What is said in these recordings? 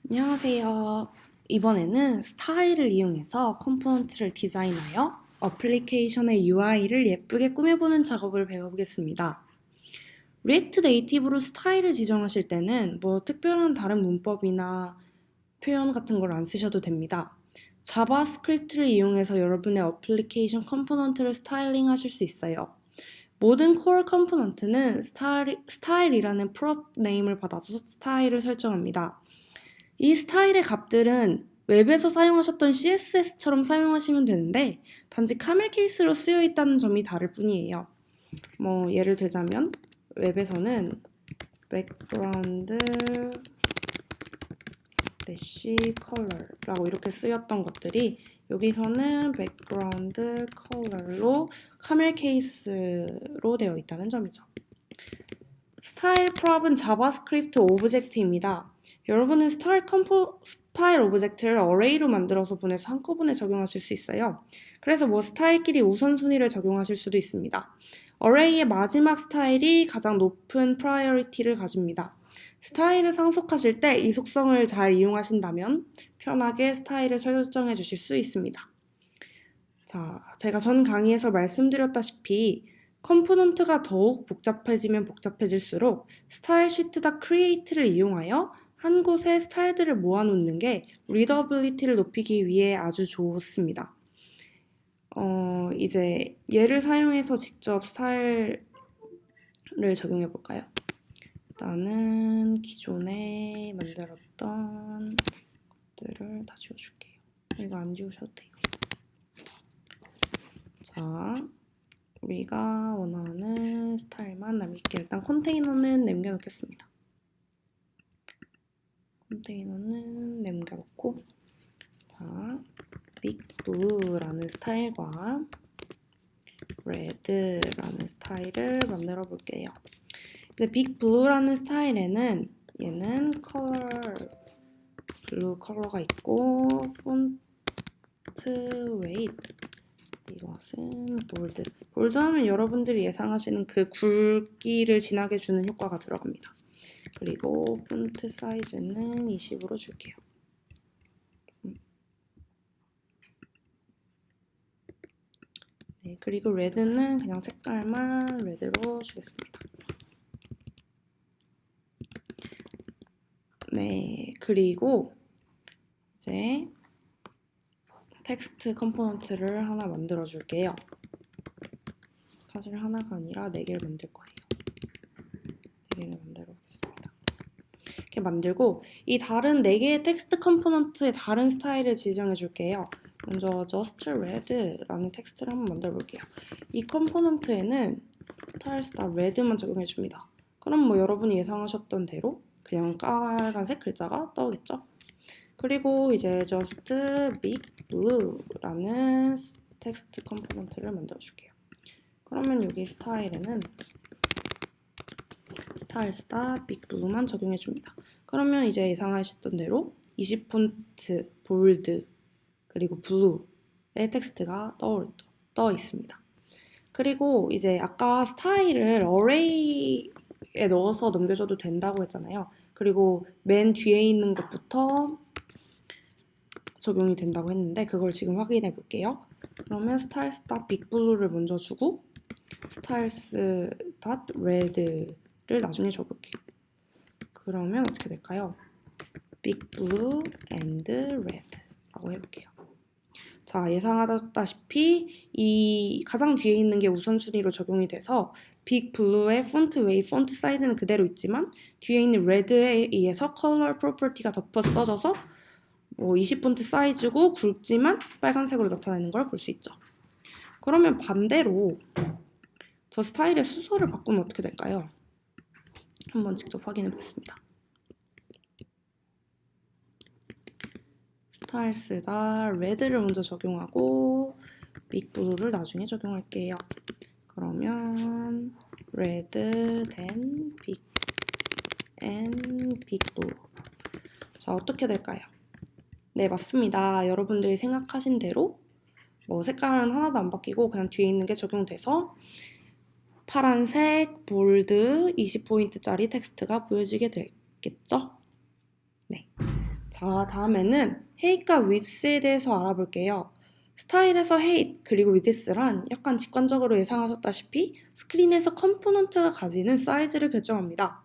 안녕하세요. 이번에는 스타일을 이용해서 컴포넌트를 디자인하여 어플리케이션의 UI를 예쁘게 꾸며보는 작업을 배워보겠습니다. 리액트 네이티브로 스타일을 지정하실 때는 특별한 다른 문법이나 표현 같은 걸 안 쓰셔도 됩니다. 자바스크립트를 이용해서 여러분의 어플리케이션 컴포넌트를 스타일링 하실 수 있어요. 모든 core 컴포넌트는 스타일이라는 프롭 네임을 받아서 스타일을 설정합니다. 이 스타일의 값들은 웹에서 사용하셨던 CSS처럼 사용하시면 되는데 단지 카멜 케이스로 쓰여 있다는 점이 다를 뿐이에요. 예를 들자면 웹에서는 background dash color라고 이렇게 쓰였던 것들이 여기서는 background color로 카멜 케이스로 되어 있다는 점이죠. 스타일 프롭은 자바스크립트 오브젝트입니다. 여러분은 스타일 오브젝트를 어레이로 만들어서 보내서 한꺼번에 적용하실 수 있어요. 그래서 스타일끼리 우선순위를 적용하실 수도 있습니다. 어레이의 마지막 스타일이 가장 높은 프라이어리티를 가집니다. 스타일을 상속하실 때 이 속성을 잘 이용하신다면 편하게 스타일을 설정해 주실 수 있습니다. 자, 제가 전 강의에서 말씀드렸다시피 컴포넌트가 더욱 복잡해지면 복잡해질수록 스타일 시트다 크리에이트를 이용하여 한 곳에 스타일들을 모아놓는 게 리더빌리티를 높이기 위해 아주 좋습니다. 이제 얘를 사용해서 직접 스타일을 적용해 볼까요? 일단은 기존에 만들었던 것들을 다 지워줄게요. 이거 안 지우셔도 돼요. 자, 우리가 원하는 스타일만 남길게요. 일단 컨테이너는 남겨놓겠습니다. 컨테이너는 남겨놓고 자, 빅블루라는 스타일과 레드라는 스타일을 만들어 볼게요. 이제 빅블루라는 스타일에는 얘는 블루 컬러가 있고 폰트 웨이트 이것은 볼드 하면 여러분들이 예상하시는 그 굵기를 진하게 주는 효과가 들어갑니다. 그리고 폰트 사이즈는 20으로 줄게요. 네, 그리고 레드는 그냥 색깔만 레드로 주겠습니다. 네, 그리고 이제 텍스트 컴포넌트를 하나 만들어 줄게요. 사실 하나가 아니라 4개를 만들 거예요. 4개를 만들어 보겠습니다. 이렇게 만들고 이 다른 4개의 텍스트 컴포넌트의 다른 스타일을 지정해 줄게요. 먼저 just red라는 텍스트를 한번 만들어 볼게요. 이 컴포넌트에는 스타일스다 red만 적용해 줍니다. 그럼 여러분이 예상하셨던 대로 그냥 빨간색 글자가 떠오겠죠? 그리고 이제 just big blue라는 텍스트 컴포넌트를 만들어 줄게요. 그러면 여기 스타일에는 스타일스다 big blue만 적용해 줍니다. 그러면 이제 예상하셨던 대로 20폰트, 볼드, 그리고 블루의 텍스트가 떠 있습니다. 그리고 이제 아까 스타일을 어레이에 넣어서 넘겨줘도 된다고 했잖아요. 그리고 맨 뒤에 있는 것부터 적용이 된다고 했는데 그걸 지금 확인해 볼게요. 그러면 style.bigBlue를 먼저 주고 styles.red를 나중에 줘볼게요. 그러면 어떻게 될까요? big blue and red 라고 해볼게요. 자, 예상하다시피 이 가장 뒤에 있는 게 우선순위로 적용이 돼서 빅 블루의 폰트 웨이, 폰트 사이즈는 그대로 있지만 뒤에 있는 레드에 의해서 컬러 프로퍼티가 덮어 써져서 20폰트 사이즈고 굵지만 빨간색으로 나타나는 걸 볼 수 있죠. 그러면 반대로 저 스타일의 순서를 바꾸면 어떻게 될까요? 한번 직접 확인해 보겠습니다. 스타일스다 레드를 먼저 적용하고 빅블루를 나중에 적용할게요. 그러면 레드 then big and big blue. 자, 어떻게 될까요? 네, 맞습니다. 여러분들이 생각하신 대로 색깔은 하나도 안 바뀌고 그냥 뒤에 있는 게 적용돼서 파란색, 볼드, 20포인트짜리 텍스트가 보여지게 되겠죠? 네. 자, 다음에는 height과 width에 대해서 알아볼게요. 스타일에서 height 그리고 width란 약간 직관적으로 예상하셨다시피 스크린에서 컴포넌트가 가지는 사이즈를 결정합니다.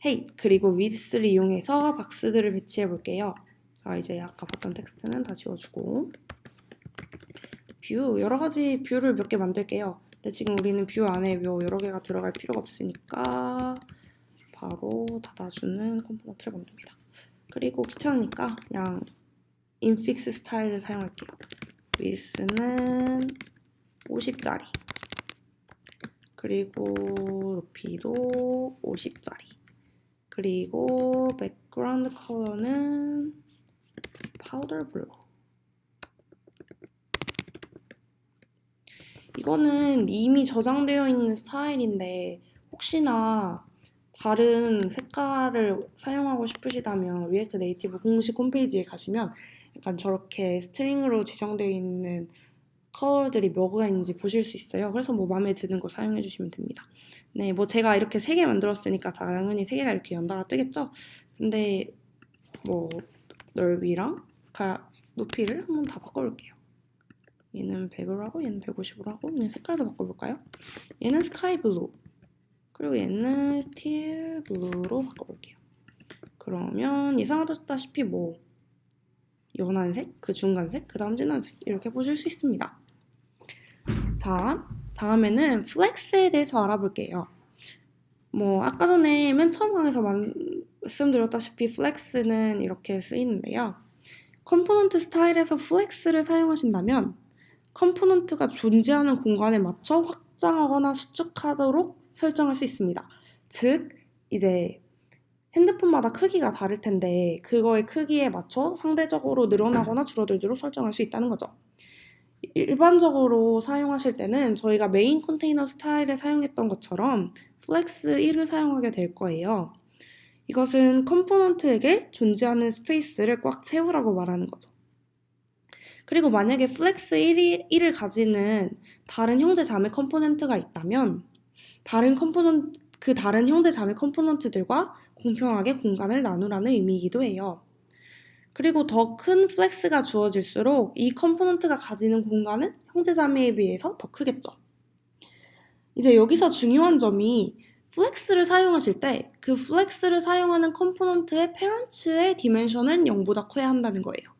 height 그리고 width를 이용해서 박스들을 배치해 볼게요. 자, 이제 아까 봤던 텍스트는 다 지워주고 뷰, 여러 가지 뷰를 몇 개 만들게요. 근데 지금 우리는 뷰 안에 뭐 여러 개가 들어갈 필요가 없으니까 바로 닫아주는 컴포넌트를 만듭니다. 그리고 귀찮으니까 그냥 인픽스 스타일을 사용할게요. width는 50짜리 그리고 높이도 50짜리 그리고 백그라운드 컬러는 파우더 블루. 이거는 이미 저장되어 있는 스타일인데 혹시나 다른 색깔을 사용하고 싶으시다면 리액트 네이티브 공식 홈페이지에 가시면 약간 저렇게 스트링으로 지정되어 있는 컬러들이 뭐가 있는지 보실 수 있어요. 그래서 뭐 마음에 드는 거 사용해 주시면 됩니다. 네, 뭐 제가 이렇게 3개 만들었으니까 당연히 3개가 이렇게 연달아 뜨겠죠? 근데 뭐 넓이랑 높이를 한번 다 바꿔볼게요. 얘는 100으로 하고 얘는 150으로 하고 그냥 색깔도 바꿔볼까요? 얘는 스카이 블루 그리고 얘는 스틸 블루로 바꿔볼게요. 그러면 예상하셨다시피 뭐 연한색, 그 중간색, 그 다음 진한색 이렇게 보실 수 있습니다. 자, 다음에는 플렉스에 대해서 알아볼게요. 뭐 아까 전에 맨 처음 강에서 말씀드렸다시피 플렉스는 이렇게 쓰이는데요. 컴포넌트 스타일에서 플렉스를 사용하신다면 컴포넌트가 존재하는 공간에 맞춰 확장하거나 수축하도록 설정할 수 있습니다. 즉, 이제 핸드폰마다 크기가 다를 텐데 그거의 크기에 맞춰 상대적으로 늘어나거나 줄어들도록 설정할 수 있다는 거죠. 일반적으로 사용하실 때는 저희가 메인 컨테이너 스타일에 사용했던 것처럼 플렉스 1을 사용하게 될 거예요. 이것은 컴포넌트에게 존재하는 스페이스를 꽉 채우라고 말하는 거죠. 그리고 만약에 플렉스 1을 가지는 다른 형제 자매 컴포넌트가 있다면 그 다른 형제 자매 컴포넌트들과 공평하게 공간을 나누라는 의미이기도 해요. 그리고 더 큰 플렉스가 주어질수록 이 컴포넌트가 가지는 공간은 형제 자매에 비해서 더 크겠죠. 이제 여기서 중요한 점이 플렉스를 사용하실 때 그 플렉스를 사용하는 컴포넌트의 페런츠의 디멘션은 0보다 커야 한다는 거예요.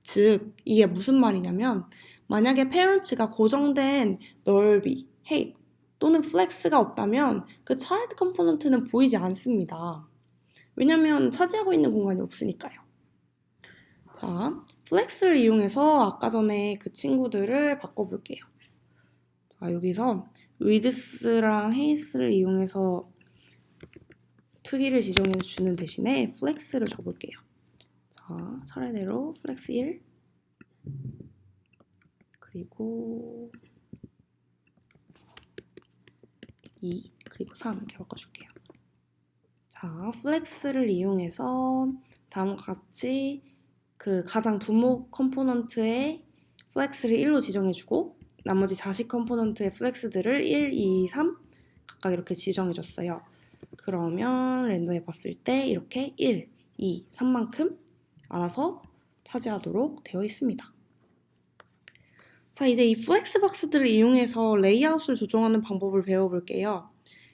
즉, 이게 무슨 말이냐면 만약에 페런츠가 고정된 넓이, height 또는 플렉스가 없다면 그 차일드 컴포넌트는 보이지 않습니다. 왜냐면 차지하고 있는 공간이 없으니까요. 자, 플렉스를 이용해서 아까 전에 그 친구들을 바꿔볼게요. 자, 여기서 width랑 height를 이용해서 크기를 지정해 주는 대신에 플렉스를 줘볼게요. 자, 차례대로 플렉스 1 그리고 2 그리고 3 이렇게 바꿔줄게요. 자, 플렉스를 이용해서 다음과 같이 그 가장 부모 컴포넌트의 플렉스를 1로 지정해주고 나머지 자식 컴포넌트의 플렉스들을 1, 2, 3 각각 이렇게 지정해줬어요. 그러면 렌더해 봤을 때 이렇게 1, 2, 3만큼 알아서 차지하도록 되어 있습니다. 자, 이제 이 플렉스 박스들을 이용해서 레이아웃을 조정하는 방법을 배워볼게요.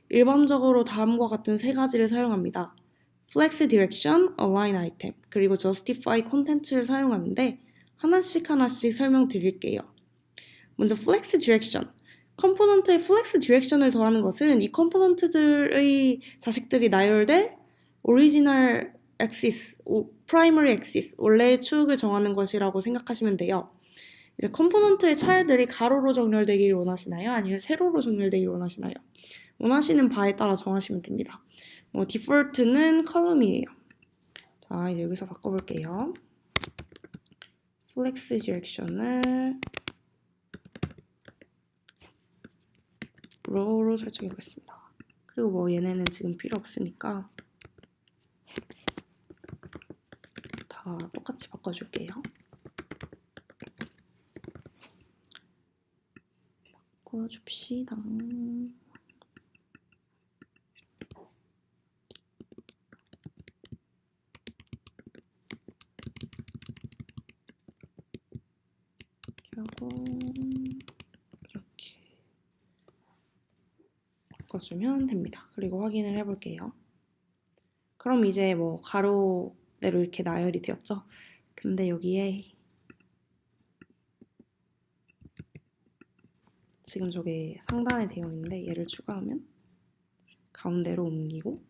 일반적으로 다음과 같은 3가지를 사용합니다. Flex Direction, Align Item, 그리고 Justify Content를 사용하는데 하나씩 설명드릴게요. 먼저 Flex Direction. 컴포넌트에 Flex Direction을 더하는 것은 이 컴포넌트들의 자식들이 나열될 Original Axis, Primary Axis, 원래의 축을 정하는 것이라고 생각하시면 돼요. 이제 컴포넌트의 차일들이 가로로 정렬되기를 원하시나요? 아니면 세로로 정렬되기를 원하시나요? 원하시는 바에 따라 정하시면 됩니다. 디폴트는 컬럼이에요. 자, 이제 여기서 바꿔볼게요. 플렉스 디렉션을 row로 설정해 보겠습니다. 그리고 뭐 얘네는 지금 필요 없으니까 다 똑같이 바꿔줄게요. 바꿔줍시다. 하고 이렇게 바꿔주면 됩니다. 그리고 확인을 해볼게요. 그럼 이제 뭐 가로대로 이렇게 나열이 되었죠? 근데 여기에 지금 저게 상단에 되어 있는데 얘를 추가하면 가운데로 옮기고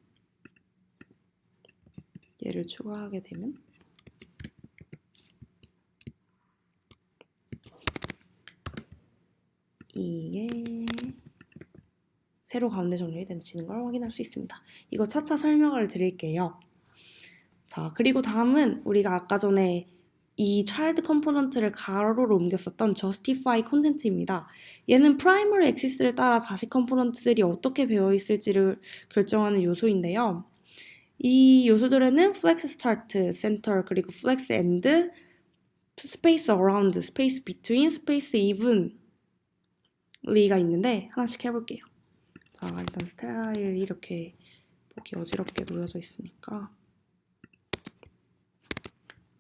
얘를 추가하게 되면 이게 세로 가운데 정렬이 되는 걸 확인할 수 있습니다. 이거 차차 설명을 드릴게요. 자, 그리고 다음은 우리가 아까 전에 이 child 컴포넌트를 가로로 옮겼었던 justify content입니다. 얘는 primary axis를 따라 자식 컴포넌트들이 어떻게 배어 있을지를 결정하는 요소인데요. 이 요소들에는 flex start, center, 그리고 flex end, space around, space between, space evenly가 있는데 하나씩 해볼게요. 자, 일단 스타일이 이렇게 보기 어지럽게 놓여져 있으니까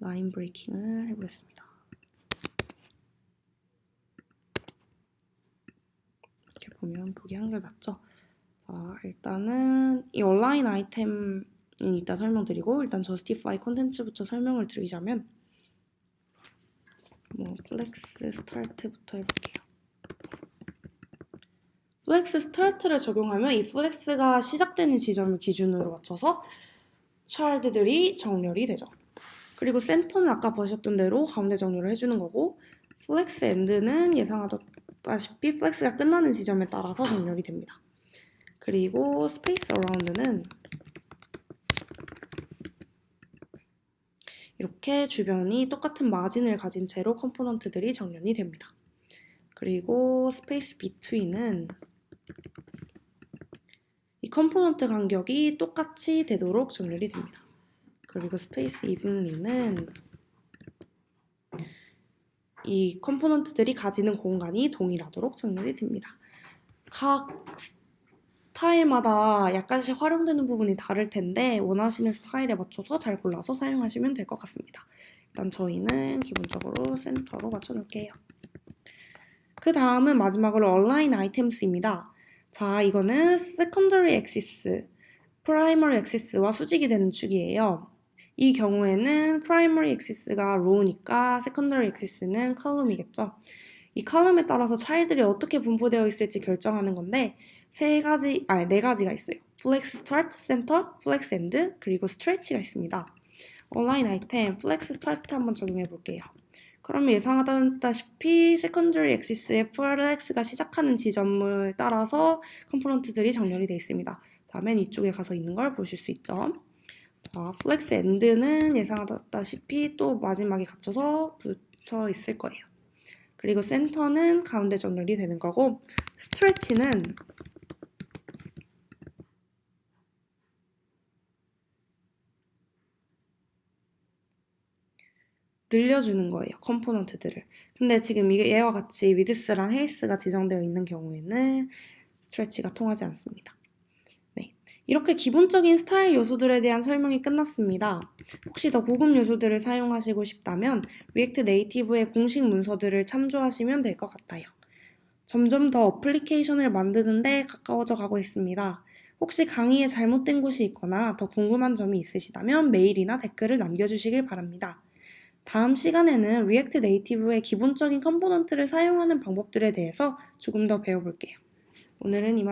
라인 브레이킹을 해보겠습니다. 이렇게 보면 보기 한결같죠? 자, 일단은 이 얼라인 아이템은 이따 설명드리고 일단 justify content부터 설명을 드리자면 뭐 flex start부터 해볼게요. flex start를 적용하면 이 flex가 시작되는 지점을 기준으로 맞춰서 child들이 정렬이 되죠. 그리고 센터는 아까 보셨던 대로 가운데 정렬을 해주는 거고 flex end는 예상하다시피 flex가 끝나는 지점에 따라서 정렬이 됩니다. 그리고 space around는 이렇게 주변이 똑같은 마진을 가진 채로 컴포넌트들이 정렬이 됩니다. 그리고 space between은 이 컴포넌트 간격이 똑같이 되도록 정렬이 됩니다. 그리고 space evenly는 이 컴포넌트들이 가지는 공간이 동일하도록 정렬이 됩니다. 각 스타일마다 약간씩 활용되는 부분이 다를 텐데 원하시는 스타일에 맞춰서 잘 골라서 사용하시면 될 것 같습니다. 일단 저희는 기본적으로 센터로 맞춰놓을게요. 그 다음은 마지막으로 align items입니다. 자, 이거는 secondary axis, primary axis와 수직이 되는 축이에요. 이 경우에는 primary axis가 row니까 secondary axis는 column이겠죠. 이 column에 따라서 child들이 어떻게 분포되어 있을지 결정하는 건데 네 가지가 있어요. flex start, center, flex end, 그리고 stretch가 있습니다. align item, flex start 한번 적용해 볼게요. 그러면 예상하다시피 secondary axis의 flex가 시작하는 지점을 따라서 컴포넌트들이 정렬이 되어 있습니다. 자, 맨 위쪽에 가서 있는 걸 보실 수 있죠. 자, flex end는 예상하다시피 또 마지막에 갇혀서 붙여 있을 거예요. 그리고 센터는 가운데 정렬이 되는 거고 stretch는 늘려주는 거예요. 컴포넌트들을. 근데 지금 이게 얘와 같이 위드스랑 헤이스가 지정되어 있는 경우에는 스트레치가 통하지 않습니다. 네, 이렇게 기본적인 스타일 요소들에 대한 설명이 끝났습니다. 혹시 더 고급 요소들을 사용하시고 싶다면 리액트 네이티브의 공식 문서들을 참조하시면 될 것 같아요. 점점 더 어플리케이션을 만드는데 가까워져 가고 있습니다. 혹시 강의에 잘못된 곳이 있거나 더 궁금한 점이 있으시다면 메일이나 댓글을 남겨주시길 바랍니다. 다음 시간에는 리액트 네이티브의 기본적인 컴포넌트를 사용하는 방법들에 대해서 조금 더 배워볼게요. 오늘은 이만